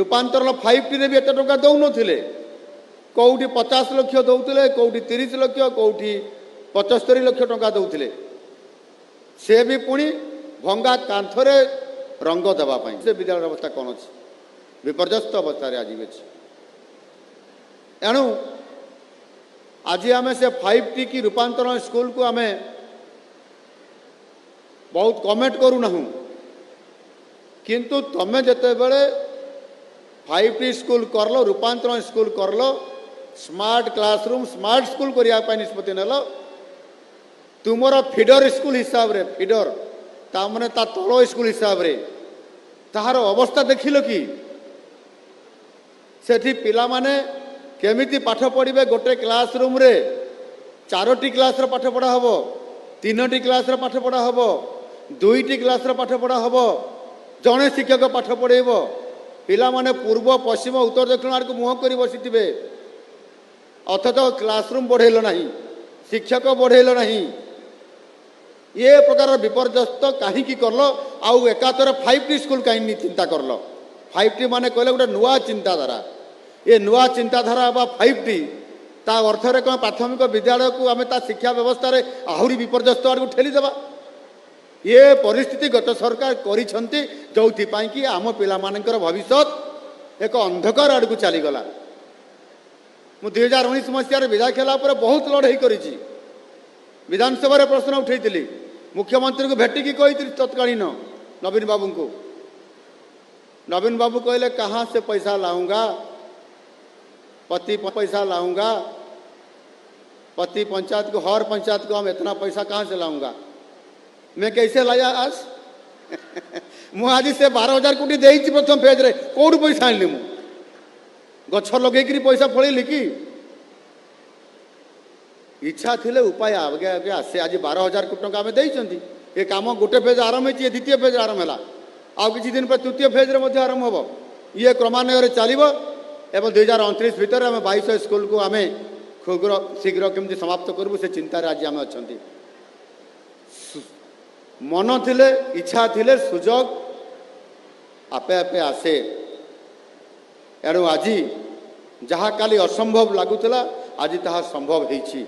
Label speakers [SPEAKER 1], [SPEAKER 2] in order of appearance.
[SPEAKER 1] रूपांतरण 5T रे भी एत टंका दौन कौटी 50 लाख दौले कौटी 30 लाख कौटी 75 लाख टंका दौले से भी पुणी भंगा कांथरे रंग देवाई से विद्यालय अवस्था कौन अच्छी विपर्यस्त अवस्था आज अच्छी एणु आज आम से 5T की रूपांतरण स्कूल को आम बहुत कमेंट करूना किंतु तमें जिते बड़े 5T स्कूल करल रूपांतरण स्कूल करल स्मार्ट क्लासरूम स्मार्ट स्कूल करने निष्पत्ति नेल तुमर फीडर स्कूल हिसाब रे फीडर तामने ता तल स्कूल हिसाब रे ताहार अवस्था देखिल कि सेठी पिला माने केमिति पाठ पढ़िबे गोटे क्लासरूम रे 4टी क्लास रे पाठ पढ़ा हबो 3टी क्लास रे पाठ पढ़ा हबो 2टी क्लास रे पाठ पढ़ा हबो जड़े शिक्षक पाठ पढ़ेब पिला माने पूर्व पश्चिम उत्तर दक्षिण आड़ को मुह कर बसी अथच क्लासरूम बढ़ेल ना शिक्षक बढ़ेल ना ये प्रकार विपर्यस्त कहीं करल आउ एकातर 5T स्कूल कहीं चिंता करल 5T माने कहले गोटे नुआ चिंताधारा ये नुआ चिंताधारा बा 5T ता अर्थ रे कौन प्राथमिक विद्यालय को आम शिक्षा व्यवस्था रे आहुरी विपर्यस्त आड़ को ठेलीदेवा ये परिस्थिति गत सरकार करिसेंती जोथिपाई कि आम पिला मानकर भविष्य एक अंधकार आड़ को चलीगला मु 2019 मसीह विधायक खेला बहुत लड़ाई करी विधानसभा प्रश्न उठे मुख्यमंत्री को भेटिकी कही तत्कालीन नवीन बाबू को नवीन बाबू कहले कहाँ से पैसा लाऊंगा पति पैसा लाऊंगा पति पंचायत को हर पंचायत को हम इतना पैसा कहाँ से लाऊंगा मैं कैसे लाया आज मुझे आज से 12,000 कोटी दे प्रथम फेज रे कौट पैसा आनी मु गछ लगे पैसा फलैली कि इच्छा थिले उपाय आगे आगे आसे आज 12,000 कोटी टंका आम देइचंती ये काम गोटे फेज आरंभ होती द्वितीय फेज आरंभ है आउ किसी दिन पर तृतीय फेज रे मध्य आरंभ हम ये क्रमान्वय चलो एवं 2029 भितर आम 2200 स्कूल को आम शीघ्र केमती समाप्त करूँ से चिंतार आज आम अच्छा मन थिले इच्छा थिले सुजोग आपे आपे आसे एणु आज जहाँ काली असंभव लगुला आज ताहा संभव होइछि।